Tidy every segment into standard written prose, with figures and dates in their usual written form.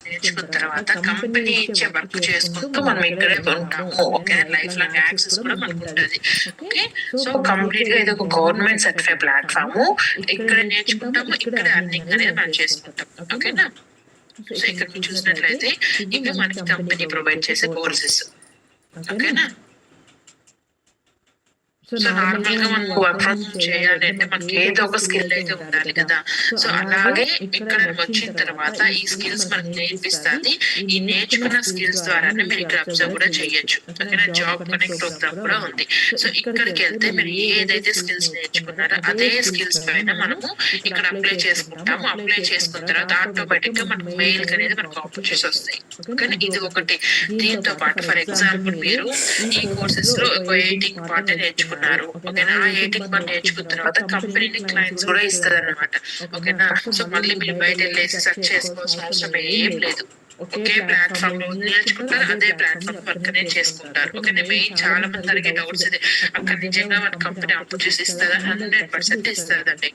నేర్చుకున్న తర్వాత కంపెనీ ఇచ్చే వర్క్ చేసుకుంటూ మనం ఇక్కడే ఉంటాము. ఓకే, లైఫ్ లాంగ్ యాక్సెస్ కూడా మనకు ఉంటుంది. ఓకే, సో కంప్లీట్ గా ఇది ఒక గవర్నమెంట్ సర్టిఫైడ్ ప్లాట్ఫామ్. ఇక్కడ నేర్చుకుంటాము, ఇక్కడ అర్నింగ్ అనేది మనం చేసుకుంటాం. ఓకేనా, సో ఇక్కడ మీరు చూసినట్లయితే ఇవి మనకి కంపెనీ ప్రొవైడ్ చేసే కోర్సెస్. ఓకేనా, సో నార్మల్ గా మనం వర్క్ ఫ్రమ్ హోమ్ చేయాలి అంటే మనకి ఏదో ఒక స్కిల్ అయితే ఉండాలి కదా. సో అలాగే ఇక్కడ వచ్చిన తర్వాత ఈ స్కిల్స్ మనకి నేర్పిస్తుంది. ఈ నేర్చుకున్న స్కిల్స్ ద్వారానే మీరు ఇక్కడ అబ్జర్వ్ కూడా చేయొచ్చు. ఓకేనా, జాబ్ కనెక్ట్ ప్రోగ్రామ్ కూడా ఉంది. సో ఇక్కడికి వెళ్తే మీరు ఏదైతే స్కిల్స్ నేర్చుకున్నారో అదే స్కిల్స్ పైన మనము ఇక్కడ అప్లై చేసుకుంటాము. అప్లై చేసుకున్న తర్వాత ఆటోమేటిక్ గా మనకు మెయిల్ అనేది మనకు ఆపర్చునిటీస్ వస్తాయి. ఓకేనా, ఇది ఒకటి. దీంతో పాటు ఫర్ ఎగ్జాంపుల్ మీరు ఈ కోర్సెస్ లో 18 పార్ట్ నేర్చుకున్నారు. ఓకేనా, ఆ 18 పార్ట్ నేర్చుకున్న తర్వాత కంపెనీని క్లయింట్స్ కూడా ఇస్తుంది అనమాట. ఓకేనా, సో మళ్ళీ మీరు బయట వెళ్ళేసి సెర్చ్ చేసుకోవాల్సిన అవసరం ఏం లేదు. ఒకే ప్లాట్ఫామ్ లో నేర్చుకుంటారు, అదే ప్లాట్ఫామ్ వర్క్ అనేది చేసుకుంటారు. ఓకేనా, మెయిన్ చాలా మంది అడిగే డౌట్స్ ఇది, అక్కడ నిజంగా మన కంపెనీ ఆపర్చునిటీస్ ఇస్తుందా? 100% ఇస్తుందండి.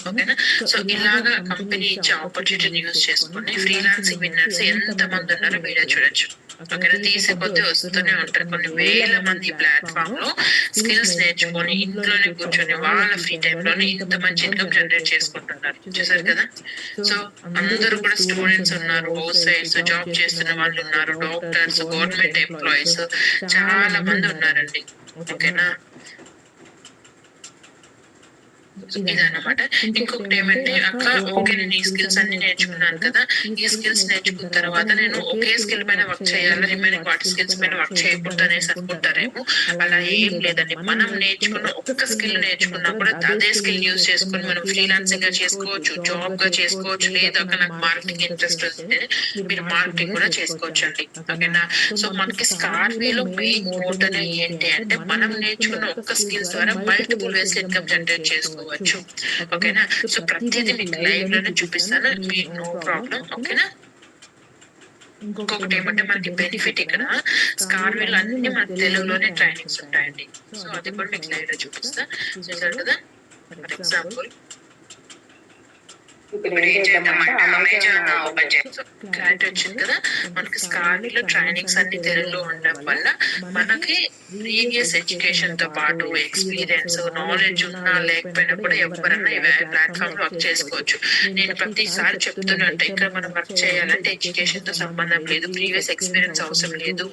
ఓకేనా, సో ఇలాగా కంపెనీ ఇచ్చే ఆపర్చునిటీని యూజ్ చేసుకుని ఫ్రీలాన్సింగ్ విన్నర్స్ ఎంత మంది ఉన్నారో మీరే చూడొచ్చు. ఓకేనా, తీసే కొద్ది వస్తూనే ఉంటారు. కొన్ని వేల మంది ప్లాట్ఫామ్ లో స్కిల్స్ నేర్చుకొని ఇంట్లోనే కూర్చొని వాళ్ళ ఫ్రీ టైమ్ లోనే ఇంత మంచి ఇన్కమ్ జనరేట్ చేసుకుంటున్నారు. చూసారు కదా, సో అందరూ కూడా స్టూడెంట్స్ ఉన్నారు, హౌస్ వైఫ్స్, జాబ్ చేస్తున్న వాళ్ళు ఉన్నారు, డాక్టర్స్, గవర్నమెంట్ ఎంప్లాయీస్, చాలా మంది ఉన్నారండి. ఓకేనా, ఇదన్నమాట. ఇంకొకటి ఏమంటే అక్క, ఓకే నేను ఈ స్కిల్స్ అన్ని నేర్చుకున్నాను కదా, ఈ స్కిల్స్ నేర్చుకున్న తర్వాత నేను ఒకే స్కిల్ పైన వర్క్ చేయాలి, రిమైనింగ్ వాటి స్కిల్స్ పైన వర్క్ చేయకూడదు అనేసి అనుకుంటారేమో. అలా ఏం లేదండి. మనం నేర్చుకున్న ఒక్క స్కిల్ నేర్చుకున్నా కూడా అదే స్కిల్ యూజ్ చేసుకుని మనం ఫ్రీలాన్సింగ్ గా చేసుకోవచ్చు, జాబ్ గా చేసుకోవచ్చు, లేదా నాకు మార్కెటింగ్ ఇంట్రెస్ట్ వస్తే మీరు మార్కెటింగ్ కూడా చేసుకోవచ్చు అండి. ఓకేనా, సో మనకి స్కార్వీలో మెయిన్ మోటో ఏంటి అంటే మనం నేర్చుకున్న ఒక్క స్కిల్స్ ద్వారా మల్టిపుల్ వేస్ ఇన్కమ్ జనరేట్ చేసుకోవచ్చు. ఓకేనా, సో ప్రతిదీ మీకు లైవ్ లోనే చూపిస్తాను, మీకు నో ప్రాబ్లం. ఓకేనా, ఇంకొకటి ఏమంటే మనకి బెనిఫిట్ ఇక్కడ స్కార్వీల్ అన్ని మన తెలుగులోనే ట్రైనింగ్స్ ఉంటాయండి. సో అది కూడా మీకు లైవ్ లో చూపిస్తా. చూసారు కదా, ఫర్ ఎగ్జాంపుల్ ఇప్పుడు ఏం చేద్దామంటే అమెజాన్ ఓపెన్ చేస్తాం. క్లారిటీ వచ్చింది కదా, మనకి స్కార్వీలో ట్రైనింగ్స్ అన్ని తెలుగులో ఉండడం వల్ల మనకి ప్రీవియస్ ఎడ్యుకేషన్ తో పాటు ఎక్స్పీరియన్స్, నాలెడ్జ్ ఉన్నా లేకపోయినా కూడా ఎవరైనా ఈ ప్లాట్ఫామ్ లో వర్క్ చేసుకోవచ్చు. నేను ప్రతిసారి చెప్తున్నట్టు ఇక్కడ మనం వర్క్ చేయాలంటే ఎడ్యుకేషన్ తో సంబంధం లేదు, ప్రీవియస్ ఎక్స్పీరియన్స్ అవసరం లేదు,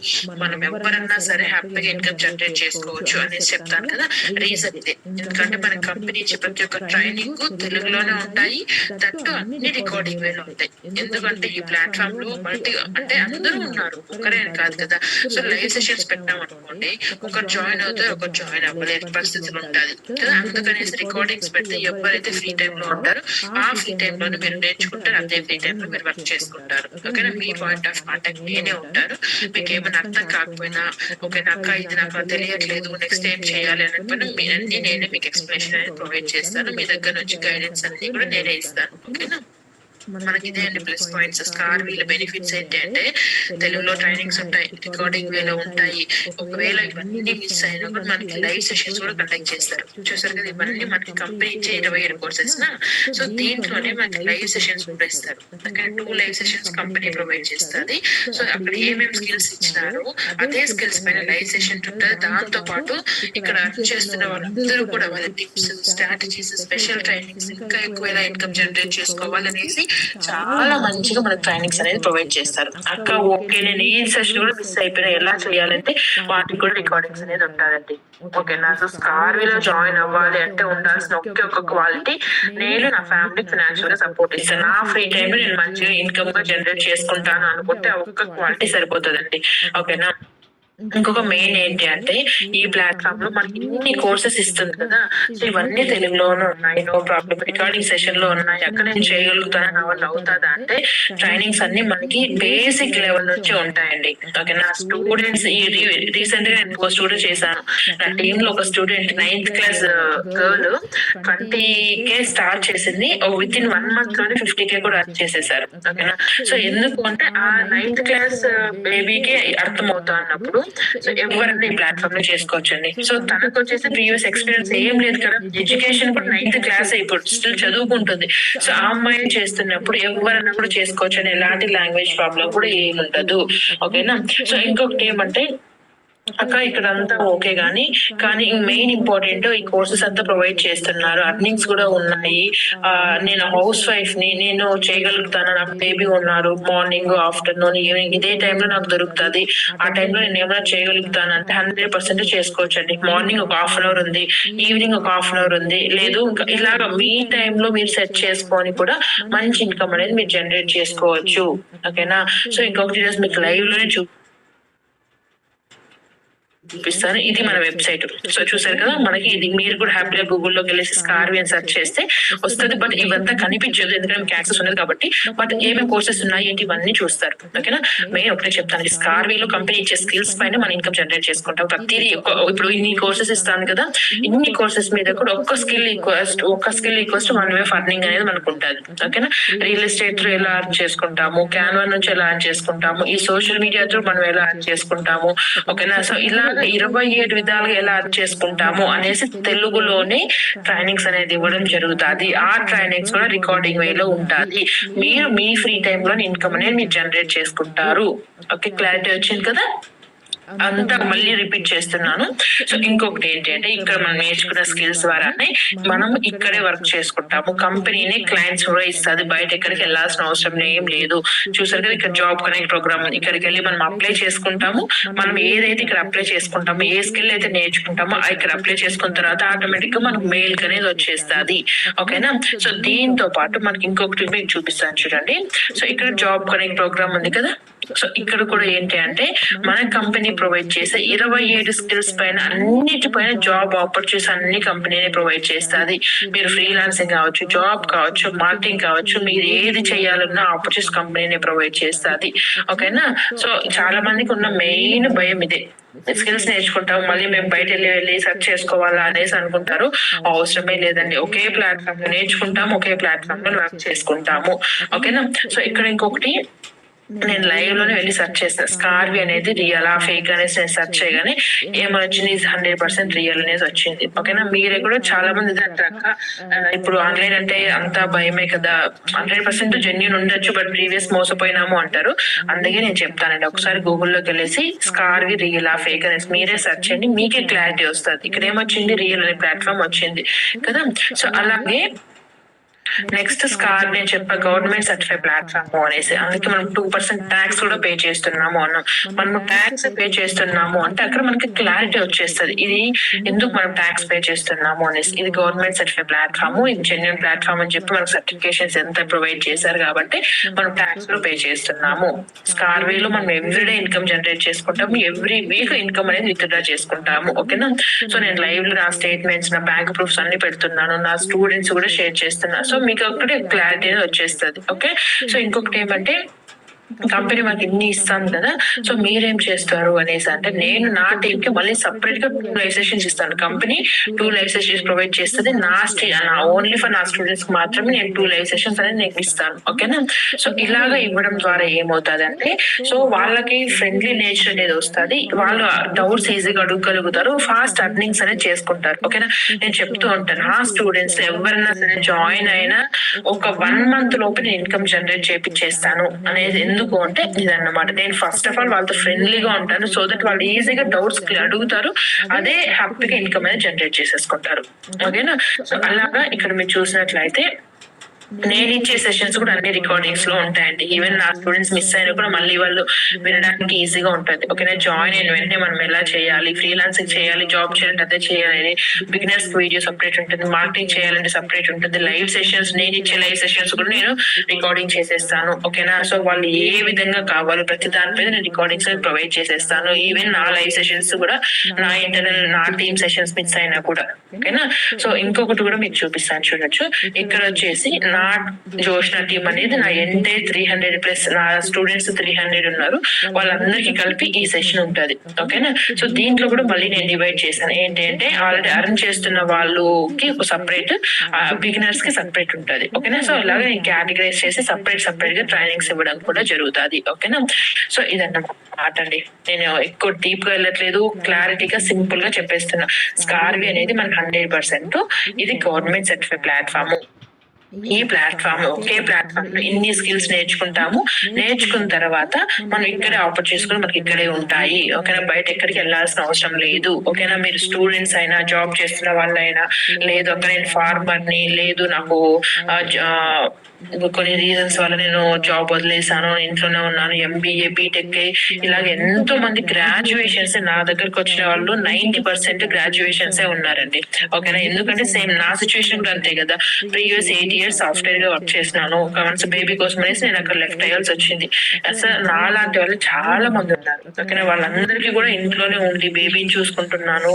మనం ఎవరన్నా సరే హ్యాపీగా ఇన్కమ్ జనరేట్ చేసుకోవచ్చు అనేసి చెప్తాను కదా. రీజన్ ఇదే, ఎందుకంటే మన కంపెనీ ఇచ్చే ప్రతి ఒక్క ట్రైనింగ్ తెలుగులోనే ఉంటాయి, దట్టు అన్ని రికార్డింగ్ వేలు ఉంటాయి. ఎందుకంటే ఈ ప్లాట్ఫామ్ లో మల్టీ అంటే అందరూ ఉన్నారు, ఒకరే కాదు కదా. సో లైవ్ సెషన్స్ పెట్టాం అనుకోండి, ఒకరు జాయిన్ అవుతారు, ఒకరు జాయిన్ అవ్వలేని పరిస్థితులు ఉంటుంది కదా. అందుకనేసి రికార్డింగ్స్ పెడితే ఎవరైతే ఫ్రీ టైమ్ లో ఉంటారో ఆ ఫ్రీ టైమ్ లోనే మీరు నేర్చుకుంటారు, అదే ఫ్రీ టైమ్ లో మీరు వర్క్ చేసుకుంటారు. ఓకేనా, మీ పాయింట్ ఆఫ్ కాంటాక్ట్ నేనే ఉంటారు. మీకు ఏమైనా అర్థం కాకపోయినా, ఓకే అక్క ఇది నాకు తెలియట్లేదు, నెక్స్ట్ ఏం చేయాలి అన్నప్పుడు మీరన్నీ నేనే మీకు ఎక్స్ప్లెనేషన్ అనేది ప్రొవైడ్ చేస్తాను. మీ దగ్గర నుంచి గైడెన్స్ అన్ని కూడా నేనే ఇస్తాను. ఓకేనా, మనకి ఇదే అండి ప్లస్ పాయింట్స్. స్కార్వీల బెనిఫిట్స్ ఏంటి అంటే తెలుగులో ట్రైనింగ్స్ ఉంటాయి, రికార్డింగ్ వేలో ఉంటాయి. ఒకవేళ ఇవన్నీ మిస్ అయినా కూడా మనకి లైవ్ సెషన్స్ కూడా కండక్ట్ చేస్తారు. చూసారు కదా, ఇవన్నీ మనకి కంపెనీ ఇచ్చే 27 కోర్సెస్ నా. సో దీంట్లోనే మనకి లైవ్ సెషన్స్ కూడా ఇస్తారు. అక్కడ 2 లైవ్ సెషన్స్ కంపెనీ ప్రొవైడ్ చేస్తుంది. సో అక్కడ ఏమేమి స్కిల్స్ ఇచ్చినారో అదే స్కిల్స్ పైన లైవ్ సెషన్ ఉంటుంది. దాంతో పాటు ఇక్కడ అర్న్ చేస్తున్న వాళ్ళందరూ కూడా వాళ్ళ టిప్స్, స్ట్రాటజీస్, స్పెషల్ ట్రైనింగ్స్, ఇంకా ఎక్కువ ఎలా ఇన్కమ్ జనరేట్ చేసుకోవాలనేసి చాలా మంచిగా మనకు ట్రైనింగ్స్ అనేది ప్రొవైడ్ చేస్తారు. అక్క ఓకే నేను ఈ సెషన్ కూడా మిస్ అయిపోయినా ఎలా చేయాలంటే వాటికి కూడా రికార్డింగ్స్ అనేది ఉంటుందండి. ఓకేనా, సో స్కార్వీలో జాయిన్ అవ్వాలి అంటే ఉండాల్సిన ఒక్క క్వాలిటీ, నేను నా ఫ్యామిలీ ఫైనాన్షియల్ గా సపోర్ట్ ఇస్తాను, నా ఫ్రీ టైం లో నేను మంచిగా ఇన్కమ్ గా జనరేట్ చేసుకుంటాను అనుకుంటే ఆ ఒక్క క్వాలిటీ సరిపోతుందండి. ఓకేనా, ఇంకొక మెయిన్ ఏంటి అంటే ఈ ప్లాట్ఫామ్ లో మనకి ఇన్ని కోర్సెస్ ఇస్తుంది కదా. సో ఇవన్నీ తెలుగులోనే ఉన్నాయి, నో ప్రాబ్లం, రికార్డింగ్ సెషన్ లో ఉన్నాయి. అక్కడ నేను చేయగలుగుతాను, నా వల్ల అవుతుందా అంటే ట్రైనింగ్స్ అన్ని మనకి బేసిక్ లెవెల్ నుంచి ఉంటాయండి. ఓకే, నా స్టూడెంట్స్ ఈ రీసెంట్ గా నేను స్టూడెంట్ చేశాను. నా టీమ్ లో ఒక student 9th class girl 20K start చేసింది, విత్ ఇన్ 1 month లోనే 50K కూడా అర్న్ చేసేసారు. ఓకేనా, సో ఎందుకు అంటే ఆ 9th క్లాస్ బేబీకి అర్థమవుతా అన్నప్పుడు సో ఎవరైనా ఈ ప్లాట్ఫామ్ లో చేసుకోవచ్చండి. సో తనకు వచ్చేసి ప్రీవియస్ ఎక్స్పీరియన్స్ ఏం లేదు కదా, ఎడ్యుకేషన్ కూడా 9th క్లాస్ ఇప్పుడు స్టిల్ చదువుకుంటుంది. సో ఆ అమ్మాయి చేస్తున్నప్పుడు ఎవరైనా కూడా చేసుకోవచ్చు అని ఎలాంటి లాంగ్వేజ్ ప్రాబ్లం కూడా ఏమి ఉండదు. ఓకేనా. సో ఇంకొకటి ఏమంటే అక్క ఇక్కడ అంతా ఓకే కానీ మెయిన్ ఇంపార్టెంట్ ఈ కోర్సెస్ అంతా ప్రొవైడ్ చేస్తున్నారు, అర్నింగ్స్ కూడా ఉన్నాయి. నేను హౌస్ వైఫ్ ని, నేను చేయగలుగుతాను, నాకు బేబీ ఉన్నారు, మార్నింగ్ ఆఫ్టర్నూన్ ఈవినింగ్ ఇదే టైంలో నాకు దొరుకుతుంది, ఆ టైంలో నేను ఏమైనా చేయగలుగుతాను అంటే 100% చేసుకోవచ్చు అండి. మార్నింగ్ ఒక హాఫ్ అన్ అవర్ ఉంది, ఈవినింగ్ ఒక హాఫ్ అన్ అవర్ ఉంది, లేదు ఇంకా ఇలాగ మీ టైంలో మీరు సెట్ చేసుకొని కూడా మంచి ఇన్కమ్ అనేది మీరు జనరేట్ చేసుకోవచ్చు. ఓకేనా. సో ఇంకొకటి రోజు మీకు లైవ్ లోనే చూపిస్తాను. ఇది మన వెబ్సైట్. సో చూసారు కదా, మనకి ఇది మీరు కూడా హ్యాపీగా గూగుల్లోకి వెళ్ళేసి స్కార్వి అని సెర్చ్ చేస్తే వస్తుంది. బట్ ఇవంతా కనిపించదు ఎందుకంటే మీకు యాక్సెస్ ఉన్నది కాబట్టి. బట్ ఏమేమి కోర్సెస్ ఉన్నాయి ఏంటి ఇవన్నీ చూస్తారు. ఓకేనా. మెయిన్ ఒకటే చెప్తాను, స్కార్వీలో కంపెనీ ఇచ్చే స్కిల్స్ పైన మన ఇన్కమ్ జనరేట్ చేసుకుంటాం. ప్రతిదీ ఇప్పుడు ఇన్ని కోర్సెస్ ఇస్తాను కదా, ఇన్ని కోర్సెస్ మీద కూడా ఒక్క skill equals to 1 way of earning అనేది మనకు ఉంటుంది. ఓకేనా. రియల్ ఎస్టేట్ ఎలా అర్న్ చేసుకుంటాము, క్యాన్వా నుంచి ఎలా అర్న్ చేసుకుంటాము, ఈ సోషల్ మీడియా తో మనం ఎలా అర్న్ చేసుకుంటాము. ఓకేనా. సో ఇలా 27 విధాలుగా ఎలా అర్న్ చేసుకుంటాము అనేసి తెలుగులోనే ట్రైనింగ్స్ అనేది ఇవ్వడం జరుగుతుంది. ఆ ట్రైనింగ్స్ కూడా రికార్డింగ్ వేలో ఉంటుంది. మీరు మీ ఫ్రీ టైమ్ లో ఇన్కమ్ అనేది మీరు జనరేట్ చేసుకుంటారు. ఓకే, క్లారిటీ వచ్చింది కదా. అంతా మళ్ళీ రిపీట్ చేస్తున్నాను. సో ఇంకొకటి ఏంటి అంటే ఇక్కడ మనం నేర్చుకున్న స్కిల్స్ ద్వారానే మనం ఇక్కడే వర్క్ చేసుకుంటాము. కంపెనీని క్లయింట్స్ కూడా ఇస్తుంది, బయట ఎక్కడికి వెళ్ళాల్సిన అవసరం ఏం లేదు. చూసారు కదా, ఇక్కడ జాబ్ కనెక్ట్ ప్రోగ్రామ్ ఉంది. ఇక్కడికి వెళ్ళి మనం అప్లై చేసుకుంటాము. మనం ఏదైతే ఇక్కడ అప్లై చేసుకుంటామో, ఏ స్కిల్ అయితే నేర్చుకుంటామో ఇక్కడ అప్లై చేసుకున్న తర్వాత ఆటోమేటిక్ గా మనకు మెయిల్ అనేది వచ్చేస్తుంది. ఓకేనా. సో దీంతో పాటు మనకి ఇంకొకటి మీకు చూపిస్తాను చూడండి. సో ఇక్కడ జాబ్ కనెక్ట్ ప్రోగ్రామ్ ఉంది కదా. సో ఇక్కడ కూడా ఏంటి అంటే మన కంపెనీ ప్రొవైడ్ చేసే 27 స్కిల్స్ పైన అన్నిటిపైన జాబ్ ఆపర్చునిటీస్ అన్ని కంపెనీనే ప్రొవైడ్ చేస్తుంది. మీరు ఫ్రీలాన్సింగ్ కావచ్చు, జాబ్ కావచ్చు, మార్కెటింగ్ కావచ్చు, మీరు ఏది చేయాలన్నా ఆపర్చునిటీస్ కంపెనీనే ప్రొవైడ్ చేస్తుంది. ఓకేనా. సో చాలా మందికి ఉన్న మెయిన్ భయం ఇదే, స్కిల్స్ నేర్చుకుంటాం మళ్ళీ మేము బయట వెళ్ళి సెర్చ్ చేసుకోవాలా అనేసి అనుకుంటారు. అవసరమే లేదండి, ఒకే ప్లాట్ఫామ్ లో నేర్చుకుంటాము, ఒకే ప్లాట్ఫామ్ లో వర్క్ చేసుకుంటాము. ఓకేనా. సో ఇక్కడ ఇంకొకటి నేను లైవ్ లోనే వెళ్ళి సెర్చ్ చేస్తాను, స్కార్వి అనేది రియల్ ఆ ఫేక్ అనేసి నేను సెర్చ్ చేయగానే ఏమొచ్చింది, 100% రియల్ అనేది వచ్చింది. ఓకేనా. మీరే కూడా చాలా మంది అంటాక ఇప్పుడు ఆన్లైన్ అంటే అంతా భయమే కదా, 100% జెన్యూన్ ఉండొచ్చు బట్ ప్రీవియస్ మోసపోయినాము అంటారు. అందుకే నేను చెప్తానండి, ఒకసారి గూగుల్లోకి వెళ్ళేసి స్కార్వి రియల్ ఆ ఫేక్ అనేసి మీరే సెర్చ్ చేయండి, మీకే క్లారిటీ వస్తుంది. ఇక్కడ ఏమొచ్చింది, రియల్ అనే ప్లాట్ఫామ్ వచ్చింది కదా. సో అలాగే నెక్స్ట్ స్కార్ నేను చెప్పా గవర్నమెంట్ సర్టిఫైడ్ ప్లాట్ఫామ్ అనేసి, అందుకే మనం 2% ట్యాక్స్ కూడా పే చేస్తున్నాము అన్నాం. మనం ట్యాక్స్ పే చేస్తున్నాము అంటే అక్కడ మనకి క్లారిటీ వచ్చేస్తుంది, ఇది ఎందుకు మనం ట్యాక్స్ పే చేస్తున్నాము అనేసి. ఇది గవర్నమెంట్ సర్టిఫైడ్ ప్లాట్ఫామ్, ఇది జెన్యూన్ ప్లాట్ఫామ్ అని చెప్పి మనకు సర్టిఫికేషన్స్ ఎంత ప్రొవైడ్ చేశారు కాబట్టి మనం ట్యాక్స్ కూడా పే చేస్తున్నాము. స్కార్వీలో మనం ఎవ్రీడే ఇన్కమ్ జనరేట్ చేసుకుంటాము, ఎవ్రీ వీక్ ఇన్కమ్ అనేది విత్డ్రా చేసుకుంటాము. ఓకేనా. సో నేను లైవ్ లో నా స్టేట్మెంట్స్, నా బ్యాంక్ ప్రూఫ్స్ అన్ని పెడుతున్నాను, నా స్టూడెంట్స్ కూడా షేర్ చేస్తున్నాను. సో మీకు ఒకటి క్లారిటీ వచ్చేస్తుంది. ఓకే. సో ఇంకొకటి ఏమంటే కంపెనీ మాకు ఇన్ని ఇస్తాను కదా, సో మీరేం చేస్తారు అనేసి అంటే నేను నా టీమ్ కి మళ్ళీ సపరేట్ గా 2 లైవ్ సెషన్స్ ఇస్తాను. కంపెనీ 2 లైవ్ సెషన్స్ ప్రొవైడ్ చేస్తుంది, నా ఓన్లీ ఫర్ నా స్టూడెంట్స్ మాత్రమే నేను 2 లైవ్ సెషన్స్ అనేది నేను ఇస్తాను. ఓకేనా. సో ఇలాగా ఇవ్వడం ద్వారా ఏమవుతుంది అంటే, సో వాళ్ళకి ఫ్రెండ్లీ నేచర్ అనేది వస్తుంది, వాళ్ళు డౌట్స్ ఈజీగా అడగగలుగుతారు, ఫాస్ట్ అర్నింగ్స్ అనేది చేసుకుంటారు. ఓకేనా. నేను చెప్తూ ఉంటాను, నా స్టూడెంట్స్ ఎవరైనా సరే జాయిన్ అయినా ఒక 1 మంత్ లోపు నేను ఇన్కమ్ జనరేట్ చేపిచ్చేస్తాను అనేది. ఎందుకు అంటే ఇదన్నమాట, నేను ఫస్ట్ ఆఫ్ ఆల్ వాళ్ళతో ఫ్రెండ్లీగా ఉంటాను, సో దట్ వాళ్ళు ఈజీగా డౌట్స్ అడుగుతారు, అదే హ్యాపీగా ఇన్కమ్ అనేది జనరేట్ చేసేసుకుంటారు. ఓకేనా. సో అలాగా ఇక్కడ మీరు చూసినట్లయితే నేను ఇచ్చే సెషన్స్ కూడా అన్ని రికార్డింగ్స్ లో ఉంటాయండి. ఈవెన్ నా స్టూడెంట్స్ మిస్ అయినా కూడా మళ్ళీ వాళ్ళు వినడానికి ఈజీగా ఉంటుంది. ఓకేనా. జాయిన్ అయిన వెంటనే మనం ఎలా చేయాలి, ఫ్రీలాన్సింగ్ చేయాలి, జాబ్ చేయాలంటే అదే చేయాలి, బిగినర్స్ వీడియో సపరేట్ ఉంటుంది, మార్కెటింగ్ చేయాలంటే సపరేట్ ఉంటుంది, లైవ్ సెషన్స్ నేను ఇచ్చే లైవ్ సెషన్స్ కూడా నేను రికార్డింగ్ చేసేస్తాను. ఓకేనా. సో వాళ్ళు ఏ విధంగా కావాలో ప్రతి దానిపైన నేను రికార్డింగ్స్ ప్రొవైడ్ చేసేస్తాను. ఈవెన్ నా లైవ్ సెషన్స్ కూడా నా ఇంటర్నల్ నా టీమ్ సెషన్స్ మిస్ అయినా కూడా. ఓకేనా. సో ఇంకొకటి కూడా మీకు చూపిస్తాను చూడొచ్చు, ఇక్కడ వచ్చేసి నా జోష్న టీం అనేది నా ఎంటే 300+ నా స్టూడెంట్స్ 300 ఉన్నారు, వాళ్ళందరికీ కలిపి ఈ సెషన్ ఉంటది. ఓకేనా. సో దీంట్లో కూడా మళ్ళీ నేను డివైడ్ చేశాను. ఏంటంటే ఆల్రెడీ అర్న్ చేస్తున్న వాళ్ళకి ఒక సపరేట్, బిగినర్స్ కి సపరేట్ ఉంటది. ఓకేనా. సో ఇలాగా నేను కేటగరైజ్ చేసి సపరేట్ గా ట్రైనింగ్స్ ఇవ్వడం కూడా జరుగుతుంది. ఓకేనా. సో ఇదన్నమాట అండి. నేను ఎక్కువ డీప్ గా వెళ్ళట్లేదు, క్లారిటీగా సింపుల్ గా చెప్పేస్తున్నా. స్కార్వి అనేది మనకు 100% ఇది గవర్నమెంట్ సర్టిఫైడ్ ప్లాట్ఫామ్. ఈ ప్లాట్ఫామ్ ఒకే ప్లాట్ఫామ్ లో ఇన్ని స్కిల్స్ నేర్చుకున్న తర్వాత మనం ఇక్కడే ఆపర్ చేసుకుని మనకి ఇక్కడే ఉంటాయి. ఓకేనా. బయట ఎక్కడికి వెళ్ళాల్సిన అవసరం లేదు. ఓకేనా. మీరు స్టూడెంట్స్ అయినా, జాబ్ చేస్తున్న వాళ్ళైనా, లేదు అక్కడ నేను ఫార్మర్ ని, లేదు నాకు కొన్ని రీజన్స్ వల్ల నేను జాబ్ వదిలేసాను, ఇంట్లోనే ఉన్నాను, ఎంబీఏ, బీటెక్, ఇలాగ ఎంతో మంది గ్రాడ్యుయేషన్స్ నా దగ్గరకు వచ్చిన వాళ్ళు 90% గ్రాడ్యుయేషన్స్ ఉన్నారండి. ఓకేనా. ఎందుకంటే సేమ్ నా సిచ్యువేషన్ కూడా అంతే కదా. ప్రీవియస్ 8 years సాఫ్ట్వేర్ గా వర్క్ చేసినాను. వన్స్ బేబీ కోసం అనేసి నేను అక్కడ లెఫ్ట్ అయ్యాల్సి వచ్చింది. అసలు నా లాంటి వాళ్ళు చాలా మంది ఉన్నారు. ఓకేనా. వాళ్ళందరికీ కూడా ఇంట్లోనే ఉండి బేబీని చూసుకుంటున్నాను,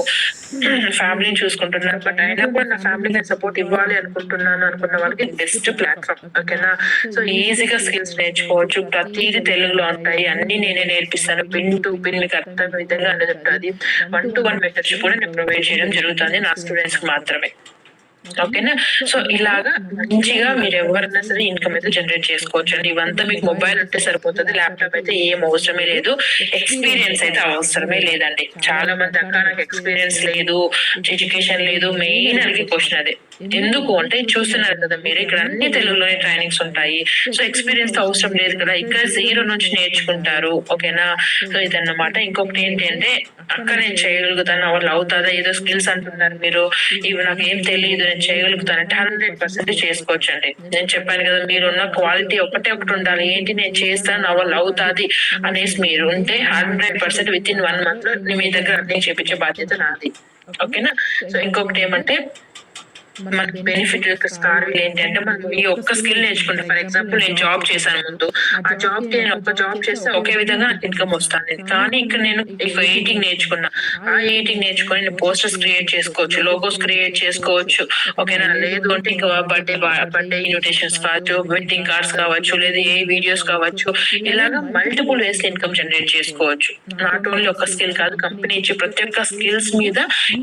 ఫ్యామిలీని చూసుకుంటున్నాను. బట్ అయినా కూడా నా ఫ్యామిలీకి సపోర్ట్ ఇవ్వాలి అనుకున్న వాళ్ళకి బెస్ట్ ప్లాట్ఫామ్. ఓకేనా. సో ఈజీగా స్కిల్స్ నేర్చుకోవచ్చు. ప్రతిదీ తెలుగులో ఉంటాయి. అన్ని నేనే నేర్పిస్తాను. పిన్ టు పిన్ మీకు అర్థం విధంగా అనేది ఉంటుంది. 1-to-1 మెంటర్షిప్ కూడా నేను ప్రొవైడ్ చేయడం జరుగుతుంది నా స్టూడెంట్స్ కి మాత్రమే. ఓకేనా. సో ఇలాగా మంచిగా మీరు ఎవరైనా సరే ఇన్కమ్ అయితే జనరేట్ చేసుకోవచ్చు అండి. ఇవంతా మీకు మొబైల్ ఉంటే సరిపోతుంది, ల్యాప్టాప్ అయితే ఏం అవసరమే లేదు, ఎక్స్పీరియన్స్ అయితే అవసరమే లేదండి. చాలా మంది అక్క నాకు ఎక్స్పీరియన్స్ లేదు, ఎడ్యుకేషన్ లేదు, మెయిన్ అడిగే క్వశ్చన్ అదే. ఎందుకు అంటే చూస్తున్నారు కదా మీరు, ఇక్కడ అన్ని తెలుగులోనే ట్రైనింగ్స్ ఉంటాయి. సో ఎక్స్పీరియన్స్ అవసరం లేదు కదా, ఇక్కడ 0 నుంచి నేర్చుకుంటారు. ఓకేనా. సో ఇదన్నమాట. ఇంకొకటి ఏంటి అంటే అక్క నేను చేయగలుగుతాను, వాళ్ళు అవుతుందా, ఏదో స్కిల్స్ అంటున్నారు మీరు, ఇవి నాకు ఏం తెలియదు, నేను చేయగలుగుతాను అంటే 100% చేసుకోవచ్చు అండి. నేను చెప్పాను కదా, మీరున్న క్వాలిటీ ఒకటి ఉండాలి. ఏంటి నేను చేస్తాను, నా వాళ్ళు అవుతాది అనేసి మీరు ఉంటే 100% within 1 month లో మీ దగ్గర అర్థం చేపించే బాధ్యత నాది. ఓకేనా. సో ఇంకొకటి ఏమంటే మనకి బెనిఫిట్ స్కార్వి ఏంటి అంటే, మనం ఈ ఒక్క స్కిల్ నేర్చుకుంటే, ఫర్ ఎగ్జాంపుల్ నేను జాబ్ చేశాను ముందు, ఆ జాబ్ కి నేను ఒక జాబ్ చేస్తే ఒకే విధంగా ఇన్కమ్ వస్తుంది. కానీ ఇక్కడ నేను ఎడిటింగ్ నేర్చుకున్నా, ఆ ఎడిటింగ్ నేర్చుకొని నేను పోస్టర్స్ క్రియేట్ చేసుకోవచ్చు, లోగోస్ క్రియేట్ చేసుకోవచ్చు. ఓకేనా. లేదు అంటే ఇంకా బర్త్డే ఇన్విటేషన్స్ కావచ్చు, వెడ్డింగ్ కార్డ్స్ కావచ్చు, లేదా ఏ వీడియోస్ కావచ్చు, ఇలాగా మల్టిపుల్ వేస్ ఇన్కమ్ జనరేట్ చేసుకోవచ్చు. నాట్ ఓన్లీ ఒక స్కిల్ కాదు, కంపెనీ ఇచ్చే ప్రతి ఒక్క స్కిల్స్ మీద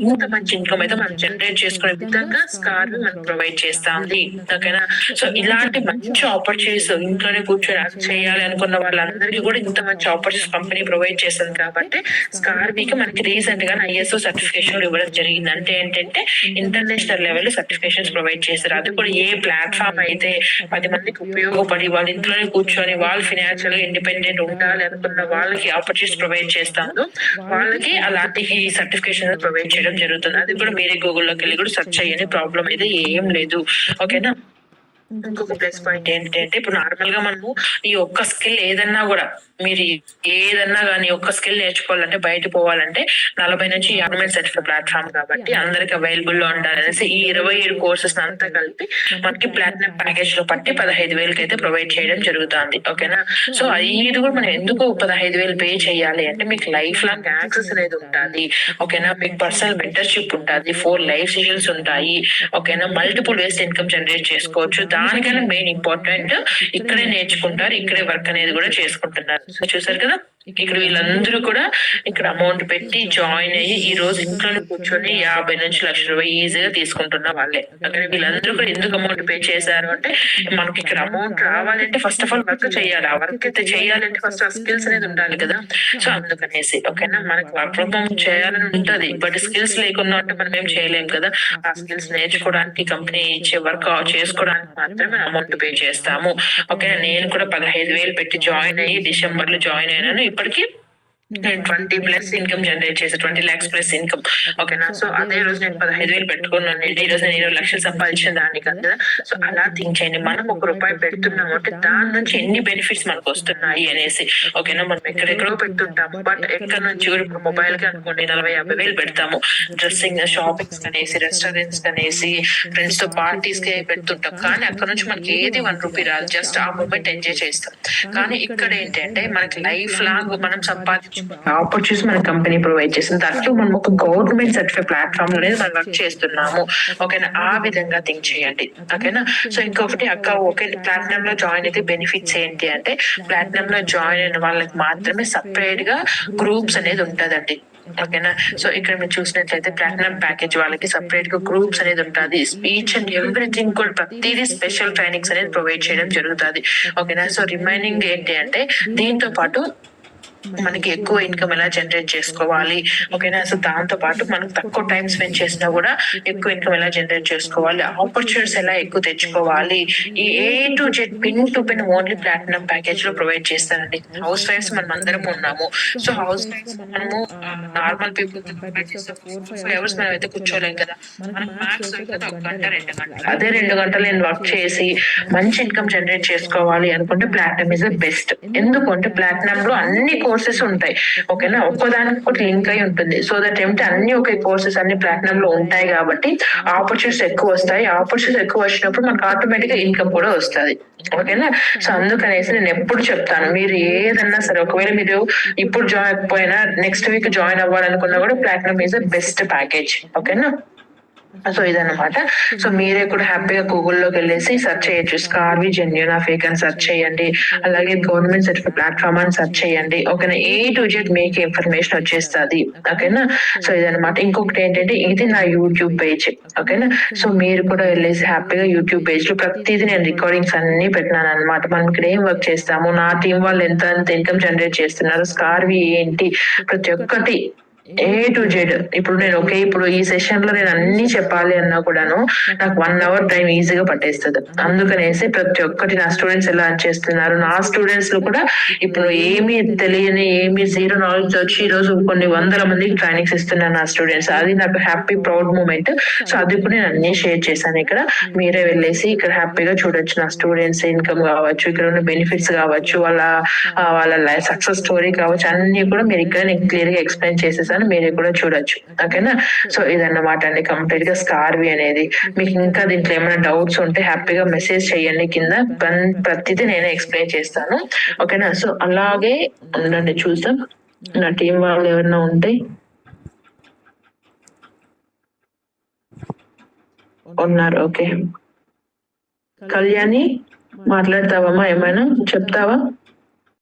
ఇంత మంచి ఇన్కమ్ అయితే మనం జనరేట్ చేసుకునే విధంగా స్కార్వి మనం ప్రొవైడ్ చేస్తాంది. ఓకేనా. సో ఇలాంటి మంచి ఆపర్చునిటీస్ ఇంట్లోనే కూర్చొని చేయాలి అనుకున్న వాళ్ళందరికీ కూడా ఇంత మంచి ఆపర్చునిటీస్ కంపెనీ ప్రొవైడ్ చేస్తుంది. కాబట్టి స్కార్వికి మనకి రీసెంట్ గా ISO సర్టిఫికేషన్ ఇవ్వడం జరిగింది. అంటే ఏంటంటే ఇంటర్నేషనల్ లెవెల్ సర్టిఫికేషన్స్ ప్రొవైడ్ చేస్తారు. అది కూడా ఏ ప్లాట్ఫామ్ అయితే 10 మందికి ఉపయోగపడి వాళ్ళు ఇంట్లోనే కూర్చొని వాళ్ళు ఫైనాన్షియల్ గా ఇండిపెండెంట్ ఉండాలి అనుకున్న వాళ్ళకి ఆపర్చునిటీస్ ప్రొవైడ్ చేస్తాము, వాళ్ళకి అలాంటి సర్టిఫికేషన్ ప్రొవైడ్ చేయడం జరుగుతుంది. అది కూడా మీరే గూగుల్లోకి వెళ్ళి కూడా సెర్చ్ చేయండి, ప్రాబ్లం అయితే ఏం లేదు. ఓకేనా. ఇంకొక ప్లస్ పాయింట్ ఏంటంటే, ఇప్పుడు నార్మల్ గా మనము ఈ ఒక్క స్కిల్ ఏదన్నా కూడా, మీరు ఏదన్నా కానీ ఒక్క స్కిల్ నేర్చుకోవాలంటే, బయట పోవాలంటే 40 నుంచి 50 సర్టిఫికేట్ ప్లాట్ఫామ్ కాబట్టి అందరికి అవైలబుల్ లో ఉండాలనేసి ఈ 27 కోర్సెస్ అంతా కలిపి మనకి ప్లాటినం ప్యాకేజ్ లో పట్టి 15,000 అయితే ప్రొవైడ్ చేయడం జరుగుతుంది. ఓకేనా. సో ఇది కూడా మనం ఎందుకు 15,000 పే చేయాలి అంటే, మీకు లైఫ్ లాంగ్ యాక్సెస్ అనేది ఉంటుంది. ఓకేనా. మీకు పర్సనల్ మెంటర్షిప్ ఉంటుంది, 4 లైవ్ సెషన్స్ ఉంటాయి. ఓకేనా. మల్టిపుల్ వేస్ ఇన్కమ్ జనరేట్ చేసుకోవచ్చు. దానికన్నా మెయిన్ ఇంపార్టెంట్ ఇక్కడే నేర్చుకుంటారు, ఇక్కడే వర్క్ అనేది కూడా చేసుకుంటున్నారు. సో చూసారు కదా, ఇక్కడ వీళ్ళందరూ కూడా ఇక్కడ అమౌంట్ పెట్టి జాయిన్ అయ్యి ఈ రోజు ఇంట్లోనే కూర్చొని 50 నుంచి 1,00,000 రూపాయలు ఈజీగా తీసుకుంటున్న వాళ్ళే. అక్కడ వీళ్ళందరూ కూడా ఎందుకు అమౌంట్ పే చేశారు అంటే, మనకి ఇక్కడ అమౌంట్ రావాలంటే ఫస్ట్ ఆఫ్ ఆల్ వర్క్ చేయాలి. ఆ వర్క్ అయితే చేయాలంటే ఫస్ట్ ఆ స్కిల్స్ అనేది ఉండాలి కదా. సో అందుకనేసి ఓకేనా, మనకి వర్క్ ఫ్రమ్ హోమ్ చేయాలని ఉంటది, బట్ స్కిల్స్ లేకుండా ఉంటే మనం ఏం చేయలేం కదా. ఆ స్కిల్స్ నేర్చుకోవడానికి, కంపెనీ ఇచ్చే వర్క్ చేసుకోవడానికి మాత్రమే అమౌంట్ పే చేస్తాము. ఓకే. నేను కూడా 15,000 పెట్టి జాయిన్ అయ్యి డిసెంబర్ లో జాయిన్ అయినాను. ఇప్పటికి 20+ ఇన్కమ్ జనరేట్ చేసి 20 lakhs+ ఇన్కమ్. ఓకేనా. సో అదే రోజు నేను 15,000 పెట్టుకున్నాను, ఈ రోజు నేను 20 లక్షలు సంపాదించిన దాన్ని కదా. సో అలా థింక్ చేయండి, మనం ₹1 పెడుతున్నాము అంటే దాని నుంచి ఎన్ని బెనిఫిట్స్ మనకు వస్తున్నాయి అనేసి. ఓకేనా. మనం ఎక్కడెక్కడో పెడుతుంటాము, బట్ ఎక్కడ నుంచి కూడా ఇప్పుడు మొబైల్ కి అనుకోండి 40,000-50,000 పెడతాము, డ్రెస్సింగ్, షాపింగ్స్ కనేసి, రెస్టారెంట్స్ కనేసి, ఫ్రెండ్స్ తో పార్టీస్ కి పెడుతుంటాం. కానీ అక్కడ నుంచి మనకి ఏది ₹1 రాదు, జస్ట్ ఆ మూమెంట్ ఎంజాయ్ చేస్తాం. కానీ ఇక్కడ ఏంటంటే మనకి లైఫ్ లాంగ్ మనం సంపాదించే ఆపర్చునిటీస్ మన కంపెనీ ప్రొవైడ్ చేస్తుంది. దాంట్లో మనం ఒక గవర్నమెంట్ సర్టిఫైడ్ ప్లాట్ఫామ్ అనేది మనం వర్క్ చేస్తున్నాము. ఓకేనా, ఆ విధంగా థింక్ చేయండి. ఓకేనా, సో ఇంకొకటి అక్క ఓకే ప్లాటినం లో జాయిన్ అయితే బెనిఫిట్స్ ఏంటి అంటే, ప్లాటినం లో జాయిన్ అయిన వాళ్ళకి మాత్రమే సపరేట్ గా గ్రూప్స్ అనేది ఉంటదండి. ఓకేనా, సో ఇక్కడ మీరు చూసినట్లయితే ప్లాటినం ప్యాకేజ్ వాళ్ళకి సపరేట్ గా గ్రూప్స్ అనేది ఉంటుంది. స్పీచ్ అండ్ ఎవ్రీథింగ్ కూడా ప్రతిదీ స్పెషల్ ట్రైనింగ్స్ అనేది ప్రొవైడ్ చేయడం జరుగుతుంది. ఓకేనా, సో రిమైనింగ్ ఏంటి అంటే దీంతో పాటు మనకి ఎక్కువ ఇన్కమ్ ఎలా జనరేట్ చేసుకోవాలి. ఓకేనా, సో దాంతో పాటు మనకు తక్కువ టైం స్పెండ్ చేసినా కూడా ఎక్కువ ఇన్కమ్ ఎలా జనరేట్ చేసుకోవాలి, ఆపర్చునిటీస్ ఎలా ఎక్కువ తెచ్చుకోవాలి, ఈ A to Z pin to pin only platinum package లో ప్రొవైడ్ చేస్తారండి. హౌస్ వైఫ్స్ మనం అందరం ఉన్నాము. సో హౌస్ వైఫ్స్ మనము నార్మల్ పీపుల్ 4-5 hours మనం అయితే కూర్చోలేం కదా. మనం మ్యాక్స్ అయితే 1 గంట 2 గంటలు, అదే 2 గంటలు నేను వర్క్ చేసి మంచి ఇన్కమ్ జనరేట్ చేసుకోవాలి అనుకుంటే ప్లాటినం ఇస్ ద బెస్ట్. ఎందుకంటే ప్లాటినం లో అన్ని కోర్సెస్ ఉంటాయి. ఓకేనా, ఒక్కదానికి ఒకటి లింక్ అయి ఉంటుంది. సో దట్ ఏమిటి అన్ని ఒకే కోర్సెస్ అన్ని ప్లాటినం లో ఉంటాయి కాబట్టి ఆపర్చునిటీస్ ఎక్కువ వస్తాయి. ఆపర్చునిటీస్ ఎక్కువ వచ్చినప్పుడు మనకు ఆటోమేటిక్ గా ఇన్కమ్ కూడా వస్తుంది. ఓకేనా, సో అందుకనేసి నేను ఎప్పుడు చెప్తాను, మీరు ఏదన్నా సరే ఒకవేళ మీరు ఇప్పుడు జాయిన్ అయిపోయినా నెక్స్ట్ వీక్ జాయిన్ అవ్వాలనుకున్నా కూడా platinum is the best package. ఓకేనా, సో ఇదన్నమాట. సో మీరే కూడా హ్యాపీగా గూగుల్లోకి వెళ్ళేసి సెర్చ్ చేయొచ్చు, స్కార్వి జెన్యూన్ ఫేక్ అని సెర్చ్ చేయండి. అలాగే గవర్నమెంట్ సర్టిఫికేట్ ప్లాట్ఫామ్ అని సెర్చ్ చేయండి. ఓకేనా, A to Z మీకు ఇన్ఫర్మేషన్ వచ్చేస్తుంది. ఓకేనా, సో ఇదన్నమాట. ఇంకొకటి ఏంటంటే ఇది నా యూట్యూబ్ పేజ్. ఓకేనా, సో మీరు కూడా వెళ్ళేసి హ్యాపీగా యూట్యూబ్ పేజ్ లో ప్రతిదీ నేను రికార్డింగ్స్ అన్ని పెట్టినాను అనమాట. మనం ఇక్కడ ఏం వర్క్ చేస్తాము, నా టీం వాళ్ళు ఎంత ఇన్కమ్ జనరేట్ చేస్తున్నారు, స్కార్వి ఏంటి, ప్రతి ఒక్కటి A to Z. ఇప్పుడు నేను ఇప్పుడు ఈ సెషన్ లో నేను అన్ని చెప్పాలి అన్నా కూడాను నాకు 1 hour టైం ఈజీగా పట్టేస్తుంది. అందుకనేసి ప్రతి ఒక్కటి నా స్టూడెంట్స్ ఎలా చేస్తున్నారు, నా స్టూడెంట్స్ లో కూడా ఇప్పుడు ఏమీ తెలియని ఏమీ జీరో నాలెడ్జ్ వచ్చి ఈ రోజు కొన్ని వందల మందికి ట్రైనింగ్స్ ఇస్తున్నారు నా స్టూడెంట్స్. అది నాకు హ్యాపీ ప్రౌడ్ మూమెంట్. సో అది కూడా నేను అన్ని షేర్ చేశాను ఇక్కడ. మీరే వెళ్ళేసి ఇక్కడ హ్యాపీగా చూడొచ్చు నా స్టూడెంట్స్ ఇన్కమ్ కావచ్చు, ఇక్కడ ఉన్న బెనిఫిట్స్ కావచ్చు, వాళ్ళ లైఫ్ సక్సెస్ స్టోరీ కావచ్చు, అన్ని కూడా మీరు ఇక్కడ నేను క్లియర్ గా ఎక్స్ప్లెయిన్ చేసేసాను. మీరు కూడా చూడొచ్చు. ఓకేనా, సో ఇదన్నమాట అండి కంప్లీట్ గా స్కార్వి అనేది. మీకు ఇంకా దీంట్లో ఏమైనా డౌట్స్ ఉంటే హ్యాపీగా మెసేజ్ చేయండి కింద, ప్రతిదీ నేనే ఎక్స్ప్లెయిన్ చేస్తాను. ఓకేనా, సో అలాగే ఉండండి, చూద్దాం నా టీం వాళ్ళు ఎవరైనా ఉంటే ఉన్నారు. ఓకే, కళ్యాణి మాట్లాడతావమ్మా, ఏమైనా చెప్తావా?